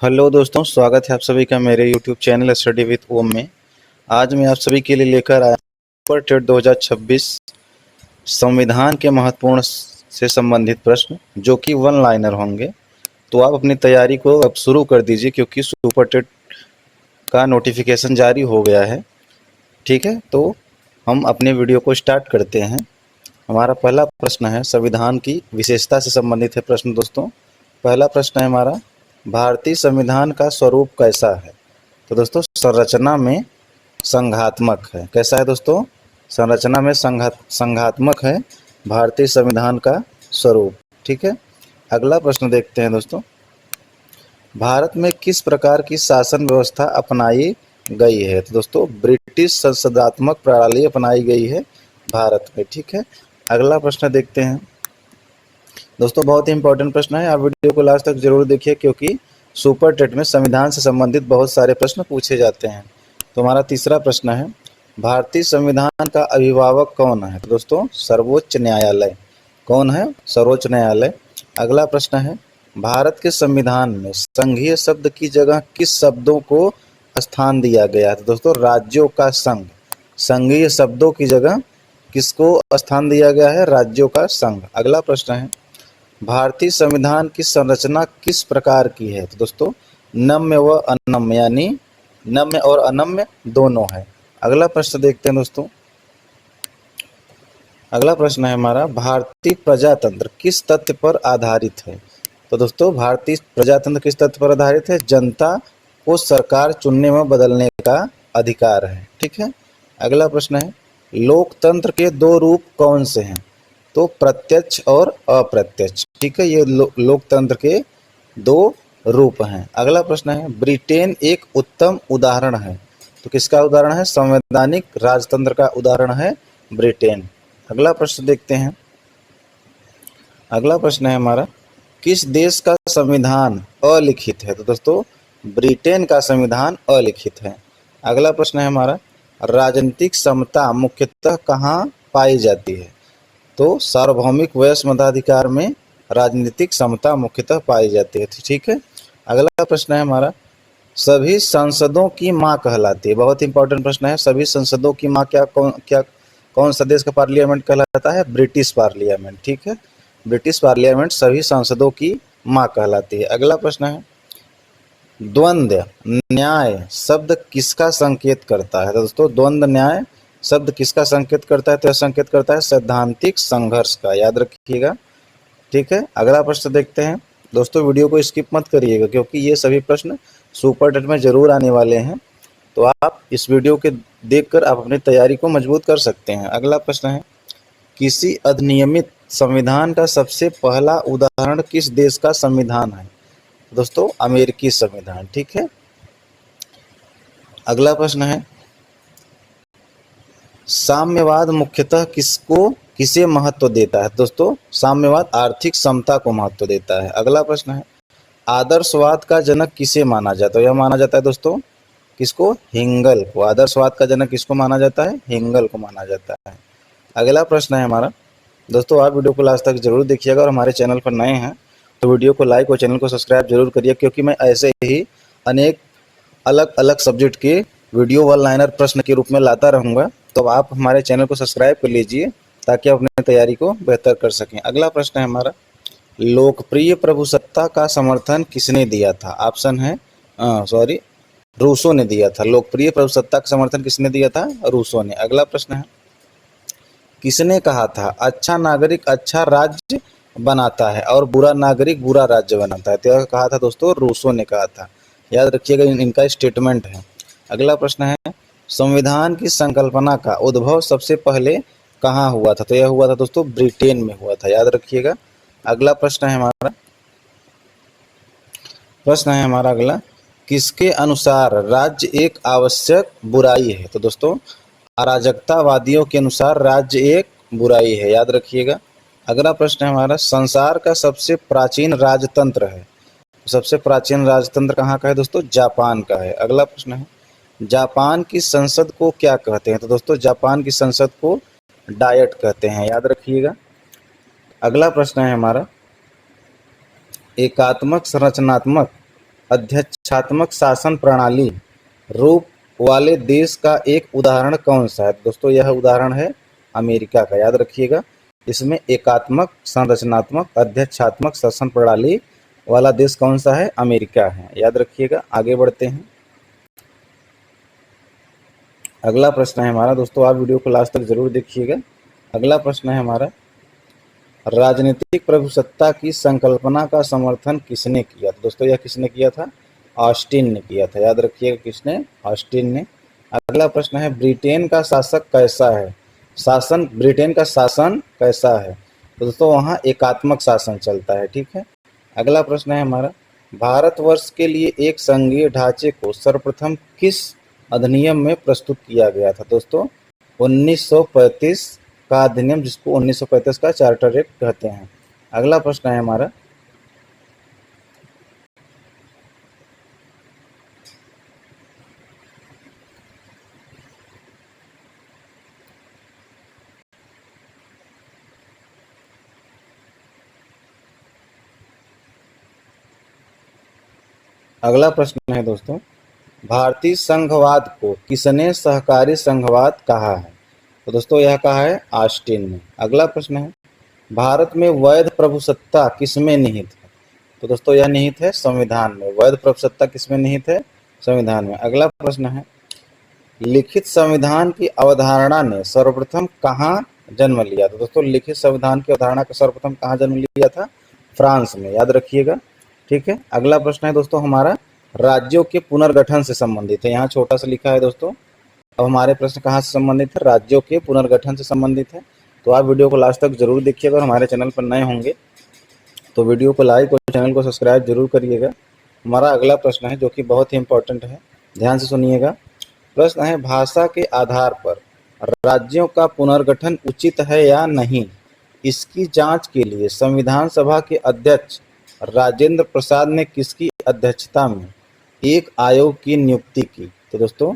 Hello दोस्तों, स्वागत है आप सभी का मेरे यूट्यूब चैनल स्टडी विद ओम में। आज मैं आप सभी के लिए लेकर आया पेपर टेट 2026 संविधान के महत्वपूर्ण से संबंधित प्रश्न जो कि वन लाइनर होंगे। तो आप अपनी तैयारी को अब शुरू कर दीजिए क्योंकि सुपर टेट का नोटिफिकेशन जारी हो गया है। ठीक है, तो हम अपने वीडियो को स्टार्ट करते हैं। हमारा पहला प्रश्न है, संविधान की विशेषता से संबंधित है प्रश्न। दोस्तों, पहला प्रश्न है हमारा, भारतीय संविधान का स्वरूप कैसा है? तो दोस्तों, संरचना में संघात्मक है। कैसा है दोस्तों? संरचना में संघात्मक है भारतीय संविधान का स्वरूप। ठीक है, अगला प्रश्न देखते हैं दोस्तों, भारत में किस प्रकार की शासन व्यवस्था अपनाई गई है? तो दोस्तों, ब्रिटिश संसदात्मक प्रणाली अपनाई गई है भारत में। ठीक है, अगला प्रश्न देखते हैं दोस्तों, बहुत ही इंपॉर्टेंट प्रश्न है। आप वीडियो को लास्ट तक जरूर देखिए क्योंकि सुपर टेट में संविधान से संबंधित बहुत सारे प्रश्न पूछे जाते हैं। तो हमारा तीसरा प्रश्न है, भारतीय संविधान का अभिभावक कौन है? तो दोस्तों, सर्वोच्च न्यायालय। कौन है? सर्वोच्च न्यायालय। अगला प्रश्न है, भारत के संविधान में संघीय शब्द की जगह किस शब्दों को स्थान दिया गया है? तो दोस्तों, राज्यों का संघ। संघीय शब्दों की जगह किसको स्थान दिया गया है? राज्यों का संघ। अगला प्रश्न है, भारतीय संविधान की संरचना किस प्रकार की है? तो दोस्तों, नम्य व अनम्य, यानी नम्य और अनम्य दोनों है। अगला प्रश्न देखते हैं दोस्तों, अगला प्रश्न है हमारा, भारतीय प्रजातंत्र किस तथ्य पर आधारित है? तो दोस्तों, भारतीय प्रजातंत्र किस तथ्य पर आधारित है? जनता को सरकार चुनने में बदलने का अधिकार है। ठीक है, अगला प्रश्न है, लोकतंत्र के दो रूप कौन से हैं? तो प्रत्यक्ष और अप्रत्यक्ष। ठीक है, ये लोकतंत्र के दो रूप हैं। अगला प्रश्न है, ब्रिटेन एक उत्तम उदाहरण है। तो किसका उदाहरण है? संवैधानिक राजतंत्र का उदाहरण है ब्रिटेन। अगला प्रश्न देखते हैं, अगला प्रश्न है हमारा, किस देश का संविधान अलिखित है? तो दोस्तों, ब्रिटेन का संविधान अलिखित है। अगला प्रश्न है हमारा, राजनीतिक समता मुख्यतः कहाँ पाई जाती है? तो सार्वभौमिक वयस्क मताधिकार में राजनीतिक समता मुख्यतः पाई जाती है। ठीक है, अगला प्रश्न है हमारा, सभी संसदों की मां कहलाती है। बहुत इंपॉर्टेंट प्रश्न है, सभी संसदों की मां कौन सा देश का पार्लियामेंट कहलाता है? British parliament. ठीक है, ब्रिटिश पार्लियामेंट सभी संसदों की मां कहलाती है। अगला प्रश्न है, द्वंद्व न्याय शब्द किसका संकेत करता है? तो दोस्तों, द्वंद्व न्याय शब्द किसका संकेत करता है? तो यह संकेत करता है सैद्धांतिक संघर्ष का, याद रखिएगा। ठीक है, अगला प्रश्न देखते हैं दोस्तों, वीडियो को स्किप मत करिएगा क्योंकि ये सभी प्रश्न सुपर टेट में जरूर आने वाले हैं। तो आप इस वीडियो के देखकर आप अपनी तैयारी को मजबूत कर सकते हैं। अगला प्रश्न है, किसी अधिनियमित संविधान का सबसे पहला उदाहरण किस देश का संविधान है? दोस्तों, अमेरिकी संविधान। ठीक है, अगला प्रश्न है, साम्यवाद मुख्यतः किसे महत्व देता है? दोस्तों, साम्यवाद आर्थिक समता को महत्व देता है। अगला प्रश्न है, आदर्शवाद का जनक किसे माना जाता है? यह माना जाता है दोस्तों किसको? हेगल को। आदर्शवाद का जनक किसको माना जाता है? हेगल को माना जाता है। अगला प्रश्न है हमारा, दोस्तों आप वीडियो को लास्ट तक जरूर देखिएगा और हमारे चैनल पर नए हैं तो वीडियो को लाइक और चैनल को सब्सक्राइब जरूर करिए क्योंकि मैं ऐसे ही अनेक अलग अलग सब्जेक्ट के वीडियो वन लाइनर प्रश्न के रूप में लाता रहूँगा। तो आप हमारे चैनल को सब्सक्राइब कर लीजिए ताकि आप अपनी तैयारी को बेहतर कर सकें। अगला प्रश्न है हमारा, लोकप्रिय प्रभुसत्ता का समर्थन किसने दिया था? ऑप्शन है रूसो ने दिया था। लोकप्रिय प्रभुसत्ता का समर्थन किसने दिया था? रूसो ने। अगला प्रश्न है, किसने कहा था अच्छा नागरिक अच्छा राज्य बनाता है और बुरा नागरिक बुरा राज्य बनाता है? तो यह कहा था दोस्तों रूसो ने कहा था, याद रखिएगा, इनका स्टेटमेंट है। अगला प्रश्न है, संविधान की संकल्पना का उद्भव सबसे पहले कहाँ हुआ था? तो यह हुआ था दोस्तों ब्रिटेन में हुआ था, याद रखिएगा। अगला प्रश्न है हमारा अगला, किसके अनुसार राज्य एक आवश्यक बुराई है? तो दोस्तों, अराजकतावादियों के अनुसार राज्य एक बुराई है, याद रखिएगा। अगला प्रश्न है हमारा, संसार का सबसे प्राचीन राजतंत्र है। सबसे प्राचीन राजतंत्र कहाँ का है दोस्तों? जापान का है। अगला प्रश्न है, जापान की संसद को क्या कहते हैं? तो दोस्तों, जापान की संसद को डायट कहते हैं, याद रखिएगा। अगला प्रश्न है हमारा, एकात्मक संरचनात्मक अध्यक्षात्मक शासन प्रणाली रूप वाले देश का एक उदाहरण कौन सा है? दोस्तों यह उदाहरण है अमेरिका का, याद रखिएगा। इसमें एकात्मक संरचनात्मक अध्यक्षात्मक शासन प्रणाली वाला देश कौन सा है? अमेरिका है, याद रखिएगा। आगे बढ़ते हैं। अगला प्रश्न है हमारा, दोस्तों आप वीडियो को लास्ट तक जरूर देखिएगा। अगला प्रश्न है हमारा, राजनीतिक प्रभुसत्ता की संकल्पना का समर्थन किसने किया? तो दोस्तों यह किसने किया था? ऑस्टिन ने किया था, याद रखिएगा। किसने? ऑस्टिन ने। अगला प्रश्न है, ब्रिटेन का शासक कैसा है? ब्रिटेन का शासन कैसा है? तो दोस्तों वहाँ एकात्मक शासन चलता है, ठीक है। अगला प्रश्न है हमारा, भारतवर्ष के लिए एक संघीय ढांचे को सर्वप्रथम किस अधिनियम में प्रस्तुत किया गया था? दोस्तों 1935 का अधिनियम, जिसको 1935 का चार्टर एक्ट कहते हैं। अगला प्रश्न है हमारा, अगला प्रश्न है दोस्तों, भारतीय संघवाद को किसने सहकारी संघवाद कहा है? तो दोस्तों यह कहा है ऑस्टिन ने। अगला प्रश्न है, भारत में वैध प्रभुसत्ता किसमें निहित है? तो दोस्तों यह निहित है संविधान में। वैध प्रभुसत्ता किसमें निहित है? संविधान में। अगला प्रश्न है, लिखित संविधान की अवधारणा ने सर्वप्रथम कहाँ जन्म लिया? तो दोस्तों लिखित संविधान की अवधारणा का सर्वप्रथम कहाँ जन्म लिया था? फ्रांस में, याद रखिएगा, ठीक है। अगला प्रश्न है दोस्तों हमारा, राज्यों के पुनर्गठन से संबंधित है। यहाँ छोटा सा लिखा है दोस्तों। अब हमारे प्रश्न कहाँ से संबंधित है? राज्यों के पुनर्गठन से संबंधित है। तो आप वीडियो को लास्ट तक जरूर देखिएगा और हमारे चैनल पर नए होंगे तो वीडियो को लाइक और चैनल को सब्सक्राइब जरूर करिएगा। हमारा अगला प्रश्न है जो कि बहुत ही इंपॉर्टेंट है, ध्यान से सुनिएगा। प्रश्न है, भाषा के आधार पर राज्यों का पुनर्गठन उचित है या नहीं? इसकी जांच के लिए संविधान सभा के अध्यक्ष राजेंद्र प्रसाद ने किसकी अध्यक्षता में एक आयोग की नियुक्ति की? तो दोस्तों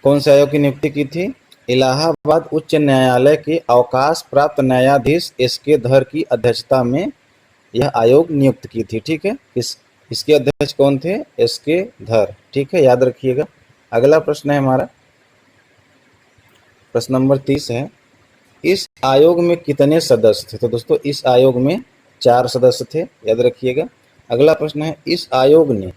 कौन से आयोग की नियुक्ति की थी? इलाहाबाद उच्च न्यायालय के अवकाश प्राप्त न्यायाधीश एस.के. धर की अध्यक्षता में यह आयोग नियुक्त की थी, ठीक है। इसके अध्यक्ष कौन थे? एस.के. धर, ठीक है, याद रखिएगा। अगला प्रश्न है हमारा, प्रश्न नंबर 30 है, इस आयोग में कितने सदस्य थे? तो दोस्तों इस आयोग में 4 सदस्य थे, याद रखिएगा। अगला प्रश्न है, इस आयोग ने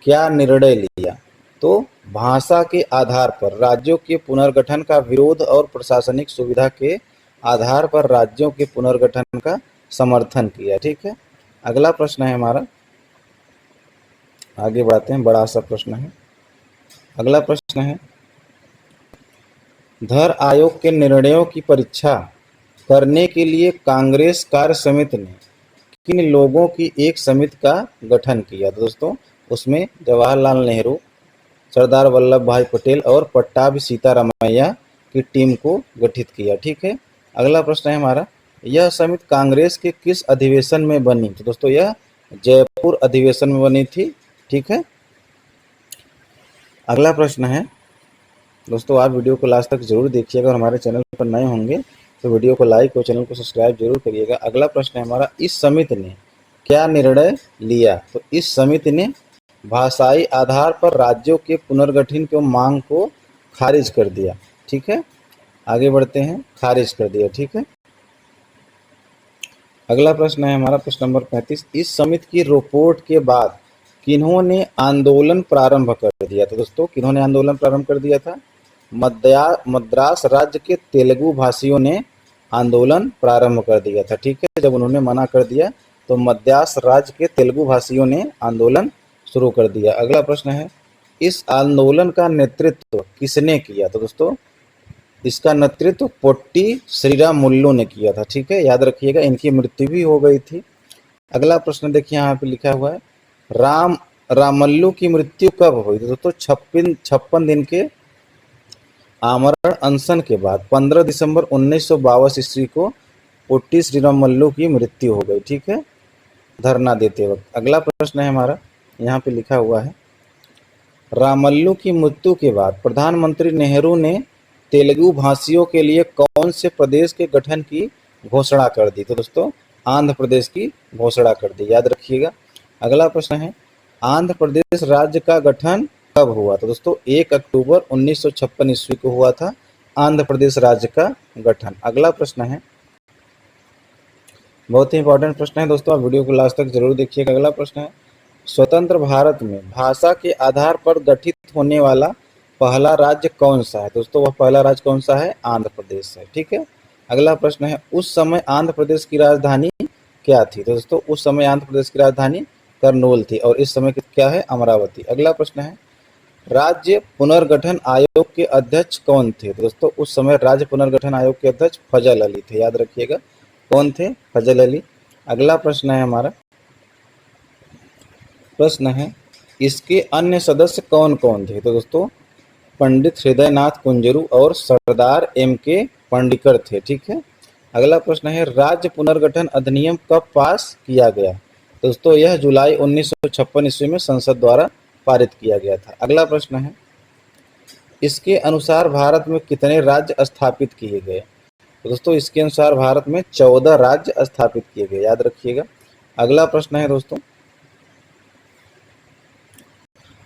क्या निर्णय लिया? तो भाषा के आधार पर राज्यों के पुनर्गठन का विरोध और प्रशासनिक सुविधा के आधार पर राज्यों के पुनर्गठन का समर्थन किया, ठीक है। अगला प्रश्न है हमारा, आगे बढ़ाते हैं, बड़ा सा प्रश्न है। अगला प्रश्न है, धर आयोग के निर्णयों की परीक्षा करने के लिए कांग्रेस कार्य समिति ने किन लोगों की एक समिति का गठन किया? तो दोस्तों उसमें जवाहरलाल नेहरू, सरदार वल्लभ भाई पटेल और पट्टाभी सीतारामैया की टीम को गठित किया, ठीक है। अगला प्रश्न है हमारा, यह समिति कांग्रेस के किस अधिवेशन में बनी? तो दोस्तों यह जयपुर अधिवेशन में बनी थी, ठीक है। अगला प्रश्न है दोस्तों, आप वीडियो को लास्ट तक जरूर देखिएगा और हमारे चैनल पर नए होंगे तो वीडियो को लाइक और चैनल को सब्सक्राइब जरूर करिएगा। अगला प्रश्न है हमारा, इस समिति ने क्या निर्णय लिया? तो इस समिति ने भाषाई आधार पर राज्यों के पुनर्गठन की मांग को खारिज कर दिया, ठीक है। आगे बढ़ते हैं, खारिज कर दिया, ठीक है। अगला प्रश्न है हमारा, प्रश्न नंबर 35, इस समिति की रिपोर्ट के बाद किन्होंने आंदोलन प्रारंभ कर दिया? तो दोस्तों किन्होंने आंदोलन प्रारंभ कर दिया था? मद्रास राज्य के तेलुगु भाषियों ने आंदोलन प्रारंभ कर दिया था, ठीक है। जब उन्होंने मना कर दिया तो मद्रास राज्य के तेलुगु भाषियों ने आंदोलन शुरू कर दिया। अगला प्रश्न है, इस आंदोलन का नेतृत्व किसने किया? तो दोस्तों इसका नेतृत्व पोट्टी श्रीरामुलु ने किया था, ठीक है, याद रखिएगा। इनकी मृत्यु भी हो गई थी। अगला प्रश्न देखिए, यहाँ पे लिखा हुआ है, रामल्लु की मृत्यु कब हुई? तो दोस्तों 56 दिन के आमरण अनशन के बाद 15 दिसंबर 1952 ईस्वी को पोट्टी श्रीरामुलु की मृत्यु हो गई, ठीक है, धरना देते वक्त। अगला प्रश्न है हमारा, यहाँ पे लिखा हुआ है, रामल्लु की मृत्यु के बाद प्रधानमंत्री नेहरू ने तेलुगु भाषियों के लिए कौन से प्रदेश के गठन की घोषणा कर दी? तो दोस्तों आंध्र प्रदेश की घोषणा कर दी, याद रखिएगा। अगला प्रश्न है आंध्र प्रदेश राज्य का गठन कब हुआ? तो दोस्तों 1 अक्टूबर 1956 ईस्वी को हुआ था आंध्र प्रदेश राज्य का गठन। अगला प्रश्न है, बहुत ही इंपॉर्टेंट प्रश्न है दोस्तों, आप वीडियो को लास्ट तक जरूर देखिएगा। अगला प्रश्न है स्वतंत्र भारत में भाषा के आधार पर गठित होने वाला पहला राज्य कौन सा है? दोस्तों वह पहला राज्य कौन सा है? आंध्र प्रदेश है। ठीक है। अगला प्रश्न है उस समय आंध्र प्रदेश की राजधानी क्या थी? तो दोस्तों उस समय आंध्र प्रदेश की राजधानी करनूल थी और इस समय क्या है? अमरावती। अगला प्रश्न है राज्य पुनर्गठन आयोग के अध्यक्ष कौन थे? तो दोस्तों उस समय राज्य पुनर्गठन आयोग के अध्यक्ष फजल अली थे, याद रखिएगा कौन थे? फजल अली। अगला प्रश्न है हमारा, प्रश्न है इसके अन्य सदस्य कौन कौन थे? तो दोस्तों पंडित हृदयनाथ कुंजरू और सरदार M.K. पंडिकर थे। ठीक है। अगला प्रश्न है राज्य पुनर्गठन अधिनियम कब पास किया गया? दोस्तों यह जुलाई 1956 ईस्वी में संसद द्वारा पारित किया गया था। अगला प्रश्न है इसके अनुसार भारत में कितने राज्य स्थापित किए गए? तो दोस्तों इसके अनुसार भारत में 14 राज्य स्थापित किए गए, याद रखिएगा। अगला प्रश्न है दोस्तों,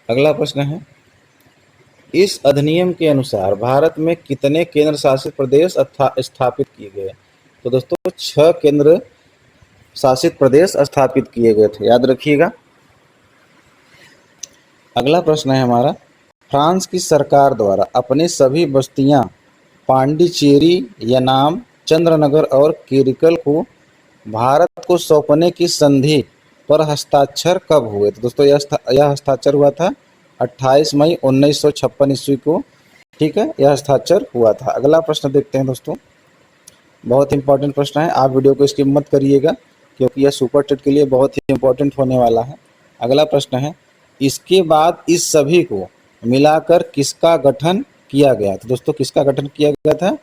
अगला प्रश्न है इस अधिनियम के अनुसार भारत में कितने केंद्र शासित प्रदेश स्थापित किए गए? तो दोस्तों 6 केंद्र शासित प्रदेश स्थापित किए गए थे, याद रखिएगा। अगला प्रश्न है हमारा फ्रांस की सरकार द्वारा अपने सभी बस्तियां पांडिचेरी, यनाम, चंद्रनगर और केरकल को भारत को सौंपने की संधि पर हस्ताक्षर कब हुए? तो दोस्तों यह हस्ताक्षर हुआ था 28 मई 1956 ईस्वी को। ठीक है, यह हस्ताक्षर हुआ था। अगला प्रश्न देखते हैं दोस्तों, बहुत इंपॉर्टेंट प्रश्न है, आप वीडियो को स्किप मत करिएगा क्योंकि यह सुपर टेट के लिए बहुत ही इंपॉर्टेंट होने वाला है। अगला प्रश्न है इसके बाद इस सभी को मिलाकर किसका गठन किया गया? तो दोस्तों किसका गठन किया गया था?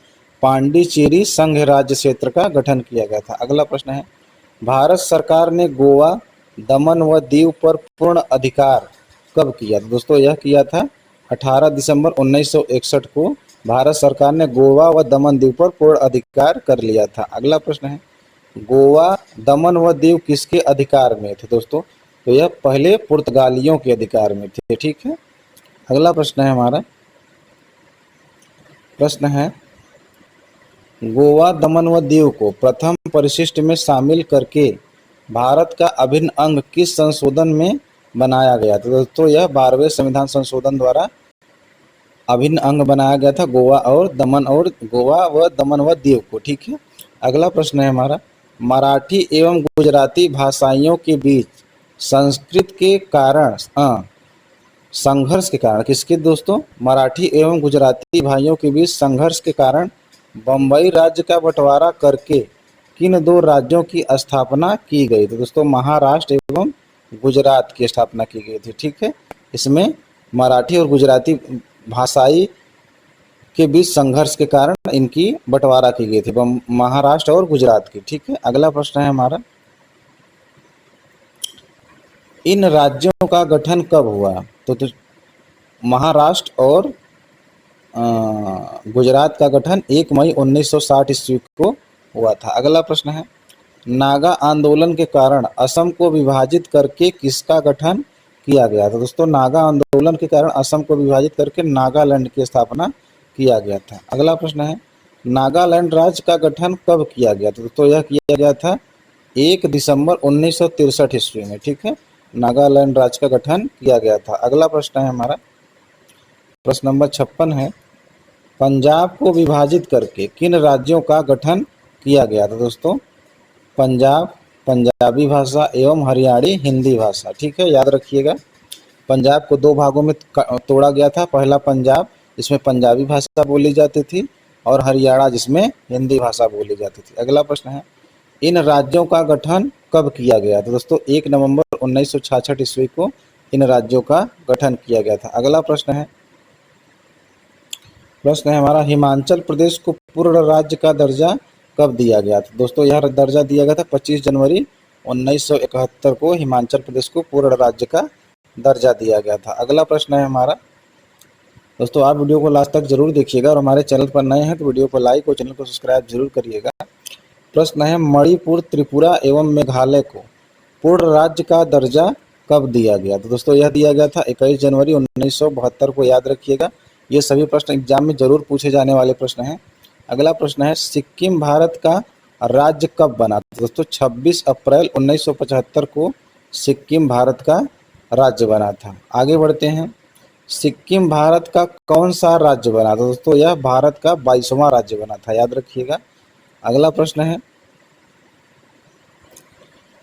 पांडिचेरी संघ राज्य क्षेत्र का गठन किया गया था। अगला प्रश्न है भारत सरकार ने गोवा, दमन व दीव पर पूर्ण अधिकार कब किया? तो दोस्तों यह किया था 18 दिसंबर 1961 को भारत सरकार ने गोवा व दमन दीव पर पूर्ण अधिकार कर लिया था। अगला प्रश्न है गोवा, दमन व दीव किसके अधिकार में थे? दोस्तों तो यह पहले पुर्तगालियों के अधिकार में थे। ठीक है। अगला प्रश्न है हमारा, प्रश्न है गोवा, दमन व दीव को प्रथम परिशिष्ट में शामिल करके भारत का अभिन्न अंग किस संशोधन में बनाया गया? तो दोस्तों यह 12वें संविधान संशोधन द्वारा अभिन्न अंग बनाया गया था गोवा व दमन व दीव को। ठीक है। अगला प्रश्न है हमारा मराठी एवं गुजराती भाषाइयों के बीच संस्कृत के कारण संघर्ष के कारण किसके? दोस्तों मराठी एवं गुजराती भाइयों के बीच संघर्ष के कारण बम्बई राज्य का बंटवारा करके किन 2 राज्यों की स्थापना की गई? तो दोस्तों महाराष्ट्र एवं गुजरात की स्थापना की गई थी। ठीक है। इसमें मराठी और गुजराती भाषाई के बीच संघर्ष के कारण इनकी बंटवारा की गई थी, महाराष्ट्र और गुजरात की। ठीक है। अगला प्रश्न है हमारा इन राज्यों का गठन कब हुआ? तो महाराष्ट्र और गुजरात का गठन 1 मई 1960 ईस्वी को हुआ था। अगला प्रश्न है नागा आंदोलन के कारण असम को विभाजित करके किसका गठन किया गया? तो दोस्तों नागा आंदोलन के कारण असम को विभाजित करके नागालैंड की स्थापना किया गया था। अगला प्रश्न है नागालैंड राज्य का गठन कब किया गया? तो दोस्तों यह किया गया था 1 दिसंबर 1963 ईस्वी में। ठीक है। नागालैंड राज्य का गठन किया गया था। अगला प्रश्न है हमारा, प्रश्न नंबर 56 है पंजाब को विभाजित करके किन राज्यों का गठन किया गया? तो दोस्तों पंजाब पंजाबी भाषा एवं हरियाणी हिंदी भाषा। ठीक है, याद रखिएगा। पंजाब को 2 भागों में तोड़ा गया था, पहला पंजाब जिसमें पंजाबी भाषा बोली जाती थी और हरियाणा जिसमें हिंदी भाषा बोली जाती थी। अगला प्रश्न है इन राज्यों का गठन कब किया गया? तो दोस्तों 1 नवंबर 1966 ईस्वी को इन राज्यों का गठन किया गया था। अगला प्रश्न है हमारा हिमाचल प्रदेश को पूर्ण राज्य का दर्जा कब दिया गया था? दोस्तों यह दर्जा दिया गया था 25 जनवरी 1971 को हिमाचल प्रदेश को पूर्ण राज्य का दर्जा दिया गया था। अगला प्रश्न है हमारा, दोस्तों आप वीडियो को लास्ट तक जरूर देखिएगा और हमारे चैनल पर नए हैं तो वीडियो को लाइक और चैनल को सब्सक्राइब जरूर करिएगा। प्रश्न है मणिपुर, त्रिपुरा एवं मेघालय को पूर्ण राज्य का दर्जा कब दिया गया? तो दोस्तों यह दिया गया था 21 जनवरी 1972 को, याद रखिएगा। ये सभी प्रश्न एग्जाम में जरूर पूछे जाने वाले प्रश्न हैं। अगला प्रश्न है, सिक्किम भारत का राज्य कब बना? तो दोस्तों 26 अप्रैल 1975 को सिक्किम भारत का राज्य बना था। आगे बढ़ते हैं, सिक्किम भारत का कौन सा राज्य बना? तो दोस्तों यह भारत का 22वां राज्य बना था, याद रखिएगा। अगला प्रश्न है,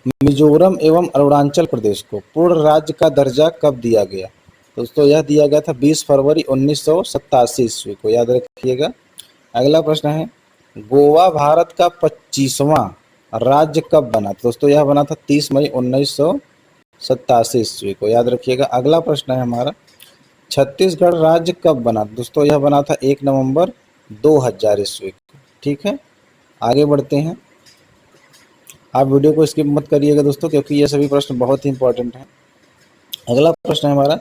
मिजोरम एवं अरुणाचल प्रदेश को पूर्ण राज्य का दर्जा कब दिया गया? दोस्तों यह दिया गया था 20 फरवरी 1987 ईस्वी को, याद रखिएगा। अगला प्रश्न है, गोवा भारत का 25वां राज्य कब बना? दोस्तों यह बना था 30 मई 1987 ईस्वी को, याद रखिएगा। अगला प्रश्न है हमारा, छत्तीसगढ़ राज्य कब बना? दोस्तों यह बना था 1 नवंबर 2000 ईस्वी को, ठीक है। आगे बढ़ते हैं, आप वीडियो को स्किप मत करिएगा दोस्तों, क्योंकि ये सभी प्रश्न बहुत ही इंपॉर्टेंट हैं। अगला प्रश्न है हमारा,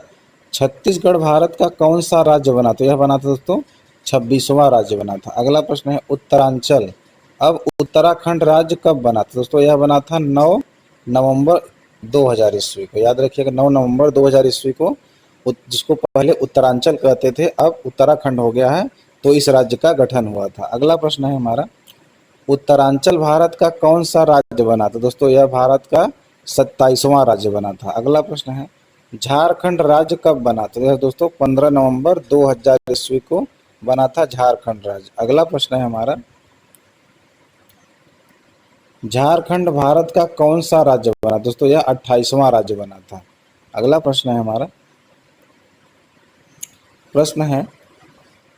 छत्तीसगढ़ भारत का कौन सा राज्य बना? तो यह बना था दोस्तों 26वां राज्य बना था। अगला प्रश्न है, उत्तरांचल अब उत्तराखंड राज्य कब बना था? दोस्तों यह बना था 9 नवंबर 2000 ईस्वी को, याद रखिएगा। 9 नवंबर 2000 ईस्वी को, जिसको पहले उत्तरांचल कहते थे अब उत्तराखंड हो गया है, तो इस राज्य का गठन हुआ था। अगला प्रश्न है हमारा, उत्तरांचल भारत का कौन सा राज्य बना था? दोस्तों यह भारत का 27वां राज्य बना था। अगला प्रश्न है, झारखंड राज्य कब बना? तो यह दोस्तों 15 नवंबर 2000 ईस्वी को बना था झारखंड राज्य। अगला प्रश्न है हमारा, झारखंड भारत का कौन सा राज्य बना? दोस्तों यह 28वां राज्य बना था। अगला प्रश्न है हमारा, प्रश्न है,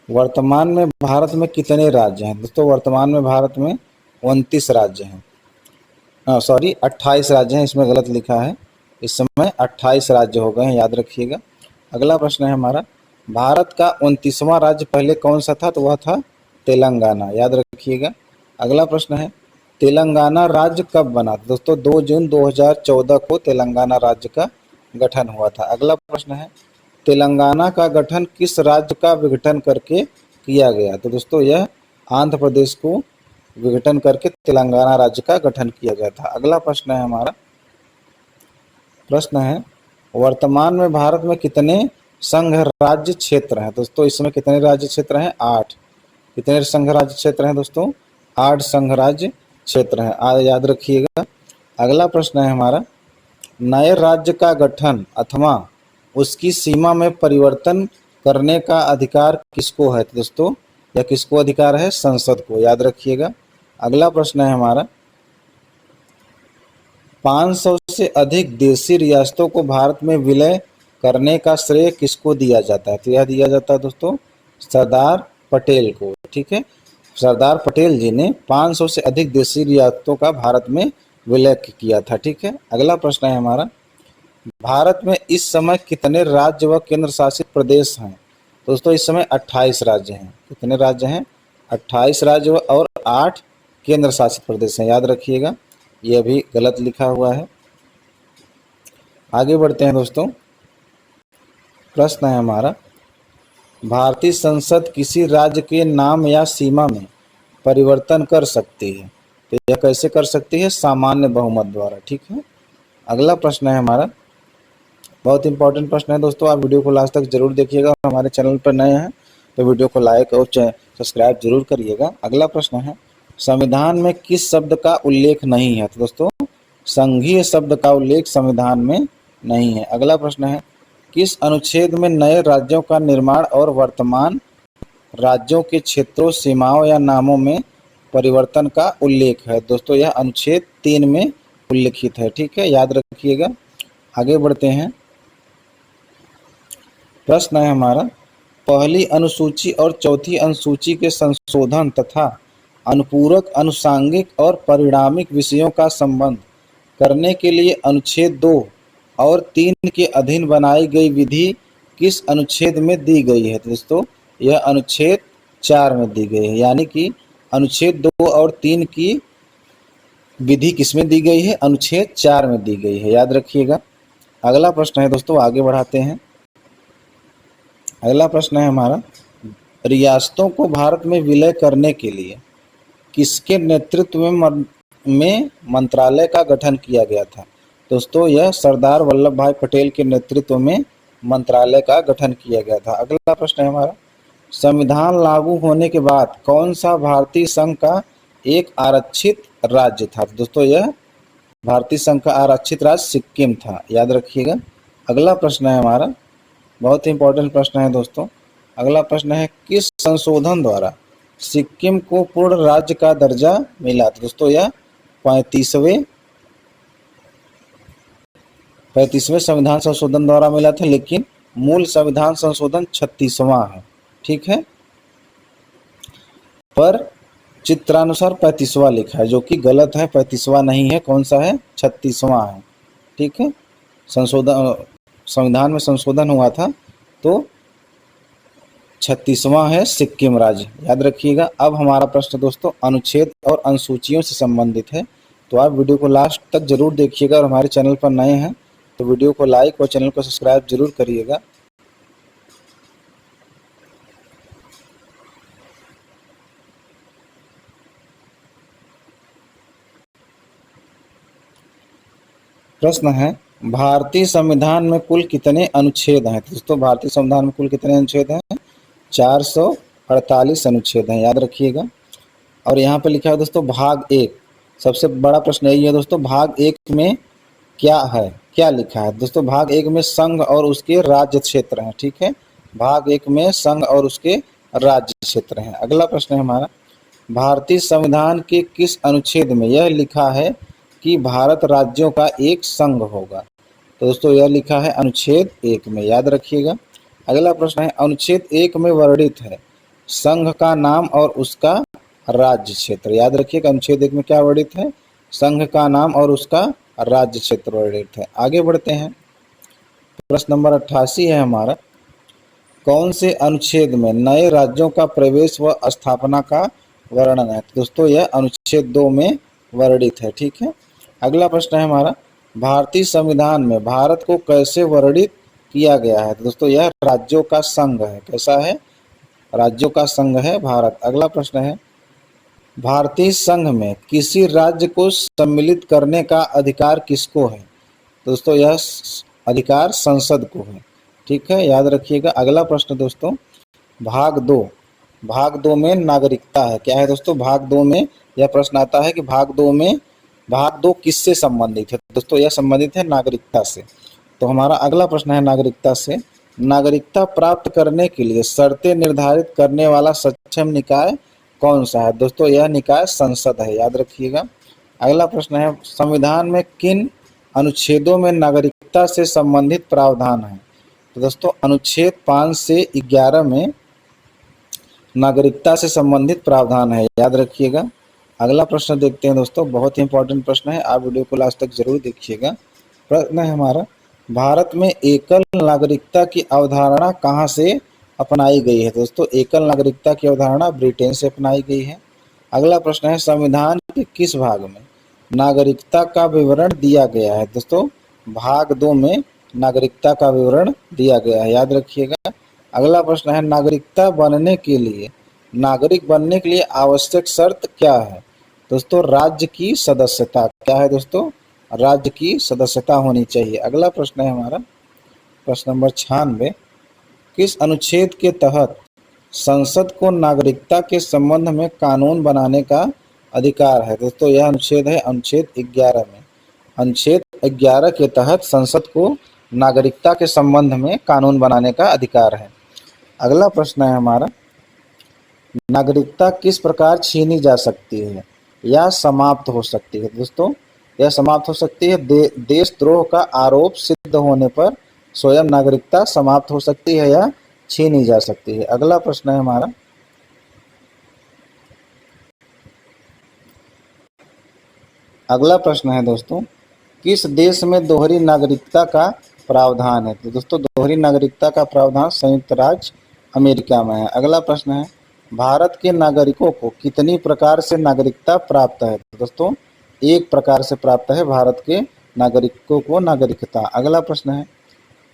वर्तमान में भारत में कितने राज्य हैं? दोस्तों वर्तमान में भारत में 29 राज्य हैं, सॉरी 28 राज्य हैं, इसमें गलत लिखा है। इस समय 28 राज्य हो गए हैं, याद रखिएगा। अगला प्रश्न है हमारा, भारत का 29वां राज्य पहले कौन सा था? तो वह था तेलंगाना, याद रखिएगा। अगला प्रश्न है, तेलंगाना राज्य कब बना? दोस्तों 2 जून 2014 को तेलंगाना राज्य का गठन हुआ था। अगला प्रश्न है, तेलंगाना का गठन किस राज्य का विघटन करके किया गया? तो दोस्तों यह आंध्र प्रदेश को विघटन करके तेलंगाना राज्य का गठन किया गया था। अगला प्रश्न है हमारा, प्रश्न है, वर्तमान में भारत में कितने संघ राज्य क्षेत्र हैं? दोस्तों इसमें कितने राज्य क्षेत्र हैं? 8। कितने संघ राज्य क्षेत्र हैं दोस्तों? 8 संघ राज्य क्षेत्र हैं, याद रखिएगा। अगला प्रश्न है हमारा, नए राज्य का गठन अथवा उसकी सीमा में परिवर्तन करने का अधिकार किसको है? तो दोस्तों यह किसको अधिकार है? संसद को, याद रखिएगा। अगला प्रश्न है हमारा, 500 से अधिक देशी रियासतों को भारत में विलय करने का श्रेय किसको दिया जाता है? तो यह दिया जाता है दोस्तों सरदार पटेल को, ठीक है। सरदार पटेल जी ने 500 से अधिक देशी रियासतों का भारत में विलय किया था, ठीक है। अगला प्रश्न है हमारा, भारत में इस समय कितने राज्य व केंद्र शासित प्रदेश हैं? दोस्तों इस समय 28 राज्य हैं। कितने राज्य हैं? 28 राज्य और 8 केंद्र शासित प्रदेश हैं, याद रखिएगा। यह भी गलत लिखा हुआ है। आगे बढ़ते हैं दोस्तों, प्रश्न है हमारा, भारतीय संसद किसी राज्य के नाम या सीमा में परिवर्तन कर सकती है, तो यह कैसे कर सकती है? सामान्य बहुमत द्वारा, ठीक है। अगला प्रश्न है हमारा, बहुत इंपॉर्टेंट प्रश्न है दोस्तों, आप वीडियो को लास्ट तक जरूर देखिएगा। हमारे चैनल पर नए हैं तो वीडियो को लाइक और सब्सक्राइब जरूर करिएगा। अगला प्रश्न है, संविधान में किस शब्द का उल्लेख नहीं है? तो दोस्तों संघीय शब्द का उल्लेख संविधान में नहीं है। अगला प्रश्न है, किस अनुच्छेद में नए राज्यों का निर्माण और वर्तमान राज्यों के क्षेत्रों, सीमाओं या नामों में परिवर्तन का उल्लेख है? दोस्तों यह अनुच्छेद 3 में उल्लिखित है, ठीक है, याद रखिएगा। आगे बढ़ते हैं, प्रश्न है हमारा, पहली अनुसूची और चौथी अनुसूची के संशोधन तथा अनुपूरक, अनुषांगिक और परिणामिक विषयों का संबंध करने के लिए अनुच्छेद 2 और 3 के अधीन बनाई गई विधि किस अनुच्छेद में दी गई है? तो दोस्तों यह अनुच्छेद 4 में दी गई है, यानी कि अनुच्छेद 2 और 3 की विधि किसमें दी गई है? अनुच्छेद 4 में दी गई है, याद रखिएगा। अगला प्रश्न है दोस्तों, आगे बढ़ाते हैं। अगला प्रश्न है हमारा, रियासतों को भारत में विलय करने के लिए किसके नेतृत्व में मंत्रालय का गठन किया गया था? दोस्तों यह सरदार वल्लभ भाई पटेल के नेतृत्व में मंत्रालय का गठन किया गया था। अगला प्रश्न है हमारा, संविधान लागू होने के बाद कौन सा भारतीय संघ का एक आरक्षित राज्य था? दोस्तों यह भारतीय संघ का आरक्षित राज्य सिक्किम था, याद रखिएगा। अगला प्रश्न है हमारा, बहुत ही इंपॉर्टेंट प्रश्न है दोस्तों। अगला प्रश्न है, किस संशोधन द्वारा सिक्किम को पूर्ण राज्य का दर्जा मिला? तो दोस्तों यह 35वें संविधान संशोधन द्वारा मिला था, लेकिन मूल संविधान संशोधन 36वां है, ठीक है। पर चित्रानुसार 35वां लिखा है, जो कि गलत है, 35वां नहीं है। कौन सा है? 36वां है, ठीक है। संविधान में संशोधन हुआ था तो 36वां है सिक्किम राज्य, याद रखिएगा। अब हमारा प्रश्न दोस्तों अनुच्छेद और अनुसूचियों से संबंधित है, तो आप वीडियो को लास्ट तक जरूर देखिएगा। और हमारे चैनल पर नए हैं तो वीडियो को लाइक और चैनल को सब्सक्राइब जरूर करिएगा। प्रश्न है, भारतीय संविधान में कुल कितने अनुच्छेद हैं? दोस्तों भारतीय संविधान में कुल कितने अनुच्छेद हैं? 448 अनुच्छेद हैं, याद रखिएगा। और यहाँ पे लिखा है दोस्तों भाग 1, सबसे बड़ा प्रश्न यही है दोस्तों, भाग 1 में क्या है, क्या लिखा है? दोस्तों भाग 1 में संघ और उसके राज्य क्षेत्र हैं, ठीक है। भाग 1 में संघ और उसके राज्य क्षेत्र हैं। अगला प्रश्न है हमारा, भारतीय संविधान के किस अनुच्छेद में यह लिखा है कि भारत राज्यों का एक संघ होगा? तो दोस्तों यह लिखा है अनुच्छेद 1 में, याद रखिएगा। अगला प्रश्न है, अनुच्छेद 1 में वर्णित है संघ का नाम और उसका राज्य क्षेत्र, याद रखिएगा। अनुच्छेद 1 में क्या वर्णित है? संघ का नाम और उसका राज्य क्षेत्र वर्णित है। आगे बढ़ते हैं, प्रश्न नंबर 88 है हमारा, कौन से अनुच्छेद में नए राज्यों का प्रवेश व स्थापना का वर्णन है? तो दोस्तों यह अनुच्छेद 2 में वर्णित है, ठीक है। अगला प्रश्न है हमारा, भारतीय संविधान में भारत को कैसे वर्णित किया गया है? तो दोस्तों यह राज्यों का संघ है। कैसा है? राज्यों का संघ है भारत। अगला प्रश्न है, भारतीय संघ में किसी राज्य को सम्मिलित करने का अधिकार किसको है? दोस्तों यह अधिकार संसद को है, ठीक है, याद रखिएगा। अगला प्रश्न दोस्तों, भाग 2 में नागरिकता है। क्या है दोस्तों? भाग 2 में यह प्रश्न आता है कि भाग 2 किससे संबंधित है? दोस्तों यह संबंधित है नागरिकता से। तो हमारा अगला प्रश्न है नागरिकता से, नागरिकता प्राप्त करने के लिए शर्तें निर्धारित करने वाला सक्षम निकाय कौन सा है? दोस्तों यह निकाय संसद है, याद रखिएगा। अगला प्रश्न है, संविधान में किन अनुच्छेदों में नागरिकता से संबंधित प्रावधान है? तो दोस्तों अनुच्छेद 5 से 11 में नागरिकता से संबंधित प्रावधान है, याद रखिएगा। अगला प्रश्न देखते हैं दोस्तों, बहुत ही इंपॉर्टेंट प्रश्न है, आप वीडियो को लास्ट तक जरूर देखिएगा। प्रश्न है हमारा, भारत में एकल नागरिकता की अवधारणा कहाँ से अपनाई गई है? दोस्तों एकल नागरिकता की अवधारणा ब्रिटेन से अपनाई गई है। अगला प्रश्न है, संविधान के किस भाग में नागरिकता का विवरण दिया गया है? दोस्तों भाग 2 में नागरिकता का विवरण दिया गया है, याद रखिएगा। अगला प्रश्न है, नागरिक बनने के लिए आवश्यक शर्त क्या है? दोस्तों राज्य की सदस्यता। क्या है दोस्तों? राज्य की सदस्यता होनी चाहिए। अगला प्रश्न है हमारा, प्रश्न नंबर 96, किस अनुच्छेद के तहत संसद को नागरिकता के संबंध में कानून बनाने का अधिकार है? दोस्तों यह अनुच्छेद है अनुच्छेद 11 में। अनुच्छेद 11 के तहत संसद को नागरिकता के संबंध में कानून बनाने का अधिकार है। अगला प्रश्न है हमारा, नागरिकता किस प्रकार छीनी जा सकती है या समाप्त हो सकती है? दोस्तों यह समाप्त हो सकती है देशद्रोह का आरोप सिद्ध होने पर स्वयं नागरिकता समाप्त हो सकती है या छीनी जा सकती है। अगला प्रश्न है हमारा, अगला प्रश्न है दोस्तों, किस देश में दोहरी नागरिकता का प्रावधान है? तो दोस्तों दोहरी नागरिकता का प्रावधान संयुक्त राज्य अमेरिका में है। अगला प्रश्न है, भारत के नागरिकों को कितनी प्रकार से नागरिकता प्राप्त है? तो दोस्तों एक प्रकार से प्राप्त है भारत के नागरिकों को नागरिकता। अगला प्रश्न है,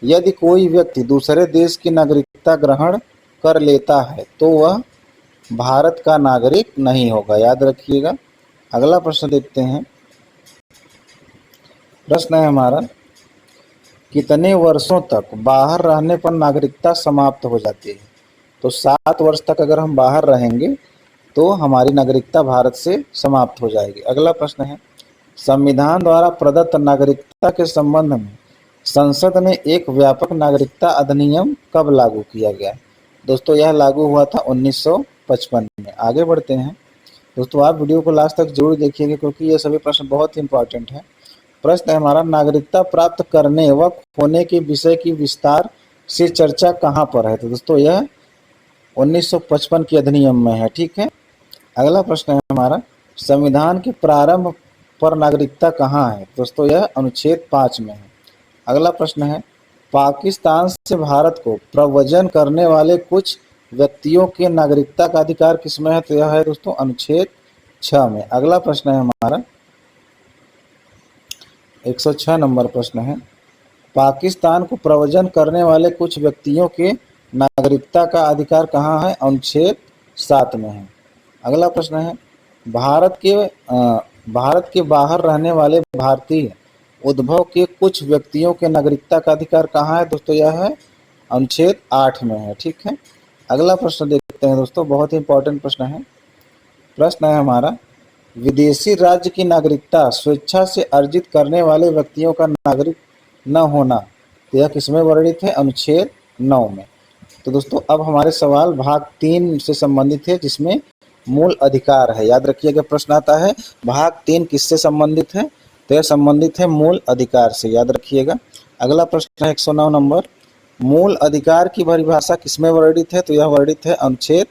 यदि कोई व्यक्ति दूसरे देश की नागरिकता ग्रहण कर लेता है तो वह भारत का नागरिक नहीं होगा, याद रखिएगा। अगला प्रश्न देखते हैं, प्रश्न है हमारा, कितने वर्षों तक बाहर रहने पर नागरिकता समाप्त हो जाती है? तो 7 वर्ष तक अगर हम बाहर रहेंगे तो हमारी नागरिकता भारत से समाप्त हो जाएगी। अगला प्रश्न है, संविधान द्वारा प्रदत्त नागरिकता के संबंध में संसद ने एक व्यापक नागरिकता अधिनियम कब लागू किया गया? दोस्तों यह लागू हुआ था 1955 में। आगे बढ़ते हैं दोस्तों, आप वीडियो को लास्ट तक जरूर देखिएगा क्योंकि ये सभी प्रश्न बहुत ही इंपॉर्टेंट है। प्रश्न है हमारा, नागरिकता प्राप्त करने व खोने के विषय की विस्तार से चर्चा कहाँ पर है? तो दोस्तों यह 1955 के अधिनियम में है। ठीक है। अगला प्रश्न है हमारा, संविधान के प्रारंभ पर नागरिकता कहाँ है? दोस्तों यह अनुच्छेद 5 में है। अगला प्रश्न है, पाकिस्तान से भारत को प्रव्रजन करने वाले कुछ व्यक्तियों के नागरिकता का अधिकार किसमें है? तो यह है दोस्तों अनुच्छेद 6 में। अगला प्रश्न है हमारा 106 नंबर प्रश्न है, पाकिस्तान को प्रव्रजन करने वाले कुछ व्यक्तियों के नागरिकता का अधिकार कहाँ है? अनुच्छेद 7 में है। अगला प्रश्न है, भारत के बाहर रहने वाले भारतीय उद्भव के कुछ व्यक्तियों के नागरिकता का अधिकार कहाँ है? दोस्तों यह है अनुच्छेद 8 में है। ठीक है। अगला प्रश्न देखते हैं दोस्तों, बहुत ही इंपॉर्टेंट प्रश्न है। प्रश्न है हमारा, विदेशी राज्य की नागरिकता स्वेच्छा से अर्जित करने वाले व्यक्तियों का नागरिक न होना, तो यह किसमें वर्णित है? अनुच्छेद 9 में। तो दोस्तों अब हमारे सवाल भाग 3 से संबंधित है जिसमें मूल अधिकार है। याद रखिएगा प्रश्न आता है भाग 3 किससे संबंधित है? तो यह संबंधित है मूल अधिकार से। याद रखिएगा। अगला प्रश्न है 109 नंबर, मूल अधिकार की परिभाषा किसमें वर्णित है? तो यह वर्णित है अनुच्छेद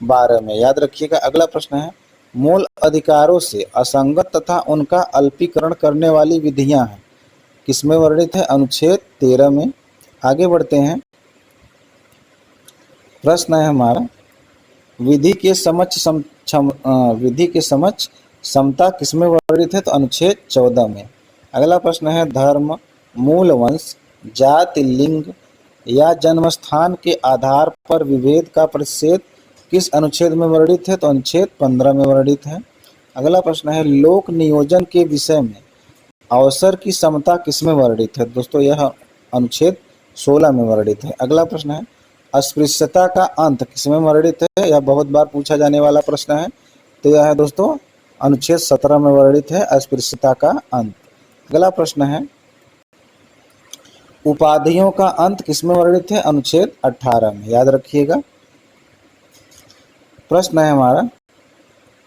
12 में। याद रखिएगा। अगला प्रश्न है, मूल अधिकारों से असंगत तथा उनका अल्पीकरण करने वाली विधियां हैं किसमें वर्णित है? अनुच्छेद 13 में। आगे बढ़ते हैं। प्रश्न है हमारा, विधि के समक्ष समता किसमें वर्णित है? तो अनुच्छेद 14 में। अगला प्रश्न है, धर्म, मूल वंश, जाति, लिंग या जन्मस्थान के आधार पर विभेद का प्रतिषेध किस अनुच्छेद में वर्णित है? तो अनुच्छेद 15 में वर्णित है। अगला प्रश्न है, लोक नियोजन के विषय में अवसर की समता किसमें वर्णित है? दोस्तों यह अनुच्छेद 16 में वर्णित है। अगला प्रश्न है, अस्पृश्यता का अंत किसमें वर्णित है? यह बहुत बार पूछा जाने वाला प्रश्न है। तो यह है दोस्तों अनुच्छेद 17 में वर्णित है अस्पृश्यता का अंत। अगला प्रश्न है, उपाधियों का अंत किसमें वर्णित है? अनुच्छेद 18 में। याद रखिएगा। प्रश्न है हमारा,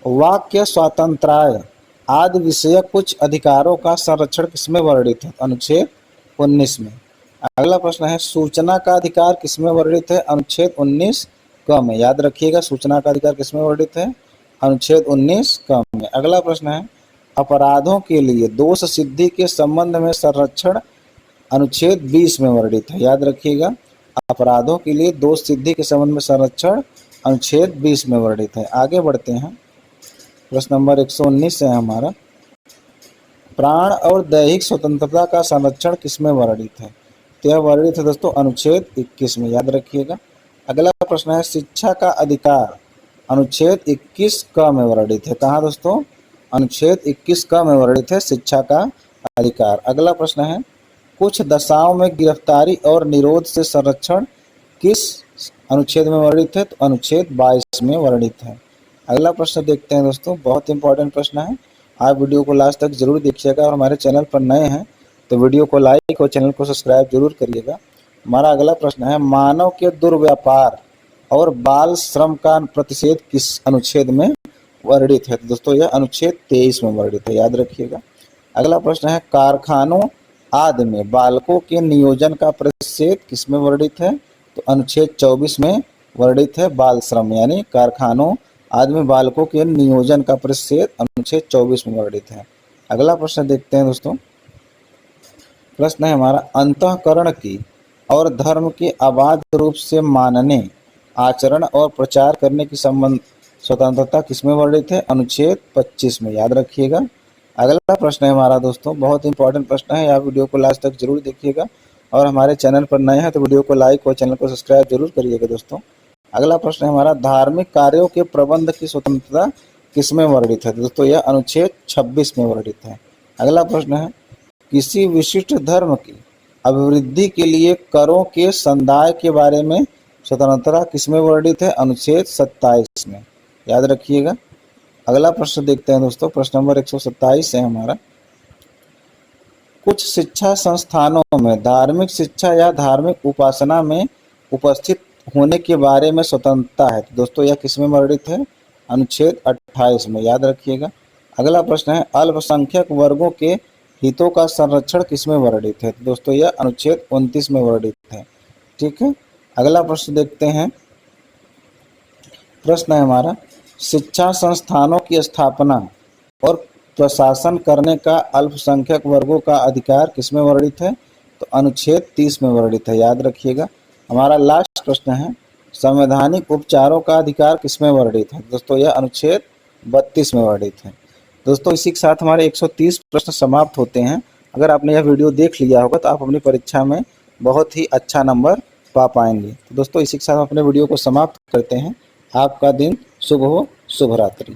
वाक्य स्वातंत्राय आदि विषयक कुछ अधिकारों का संरक्षण किसमें वर्णित है? अनुच्छेद 19 में। अगला प्रश्न है, सूचना का अधिकार किसमें वर्णित है? अनुच्छेद 19 क में। याद रखिएगा, सूचना का अधिकार किसमें वर्णित है? अनुच्छेद 19 क में। अगला प्रश्न है, अपराधों के लिए दोष सिद्धि के संबंध में संरक्षण अनुच्छेद 20 में वर्णित है। याद रखिएगा, अपराधों के लिए दोष सिद्धि के संबंध में संरक्षण अनुच्छेद 20 में वर्णित है। आगे बढ़ते हैं। प्रश्न नंबर 119 है हमारा, प्राण और दैहिक स्वतंत्रता का संरक्षण किसमें वर्णित है? तो यह वर्णित है दोस्तों अनुच्छेद 21 में। याद रखिएगा। अगला प्रश्न है, शिक्षा का अधिकार अनुच्छेद 21 क में वर्णित है। कहाँ दोस्तों? अनुच्छेद 21 क में वर्णित है शिक्षा का अधिकार। अगला प्रश्न है, कुछ दशाओं में गिरफ्तारी और निरोध से संरक्षण किस अनुच्छेद में वर्णित है? तो अनुच्छेद 22 में वर्णित है। अगला प्रश्न देखते हैं दोस्तों, बहुत इंपॉर्टेंट प्रश्न है। आप वीडियो को लास्ट तक जरूर देखिएगा और हमारे चैनल पर नए हैं तो वीडियो को लाइक और चैनल को सब्सक्राइब जरूर करिएगा। हमारा अगला प्रश्न है, मानव के दुर्व्यापार और बाल श्रम का प्रतिषेध किस अनुच्छेद में वर्णित है? तो दोस्तों यह अनुच्छेद 23 में वर्णित है। याद रखिएगा। अगला प्रश्न है, कारखानों आदि में बालकों के नियोजन का प्रतिषेध किसमें वर्णित है? तो अनुच्छेद 24 में वर्णित है बाल श्रम, यानी कारखानों आदि में बालकों के नियोजन का प्रतिषेध अनुच्छेद 24 में वर्णित है। अगला प्रश्न देखते हैं दोस्तों। प्रश्न है हमारा, अंतःकरण की और धर्म के अबाध रूप से मानने, आचरण और प्रचार करने की संबंध स्वतंत्रता किसमें वर्णित है? अनुच्छेद 25 में। याद रखिएगा। अगला प्रश्न है हमारा दोस्तों, बहुत इंपॉर्टेंट प्रश्न है। आप वीडियो को लास्ट तक जरूर देखिएगा और हमारे चैनल पर नए हैं तो वीडियो को लाइक और चैनल को सब्सक्राइब जरूर करिएगा दोस्तों। अगला प्रश्न है हमारा, धार्मिक कार्यों के प्रबंध की स्वतंत्रता किसमें वर्णित है? दोस्तों यह अनुच्छेद 26 में वर्णित है। अगला प्रश्न है, किसी विशिष्ट धर्म की अभिवृद्धि के लिए करों के संदाय के बारे में स्वतंत्रता किसमें वर्णित है? अनुच्छेद 27 में। याद रखिएगा। अगला प्रश्न देखते हैं दोस्तों, प्रश्न नंबर 127 है हमारा। कुछ शिक्षा संस्थानों में धार्मिक शिक्षा या धार्मिक उपासना में उपस्थित होने के बारे में स्वतंत्रता है। तो दोस्तों यह किसमें वर्णित है? अनुच्छेद 28 में। याद रखिएगा। अगला प्रश्न है अल्पसंख्यक वर्गों के हितों का संरक्षण किसमें वर्णित है? तो दोस्तों यह अनुच्छेद 29 में वर्णित है। ठीक है। अगला प्रश्न देखते हैं। प्रश्न है हमारा शिक्षा संस्थानों की स्थापना और प्रशासन करने का अल्पसंख्यक वर्गों का अधिकार किसमें वर्णित है? तो अनुच्छेद 30 में वर्णित है। याद रखिएगा। हमारा लास्ट प्रश्न है संवैधानिक उपचारों का अधिकार किसमें वर्णित है? दोस्तों यह अनुच्छेद 32 में वर्णित है। दोस्तों इसी के साथ हमारे 130 प्रश्न समाप्त होते हैं। अगर आपने यह वीडियो देख लिया होगा तो आप अपनी परीक्षा में बहुत ही अच्छा नंबर पा पाएंगे। तो दोस्तों इसी के साथ अपने वीडियो को समाप्त करते हैं। आपका दिन शुभ हो। शुभ रात्रि।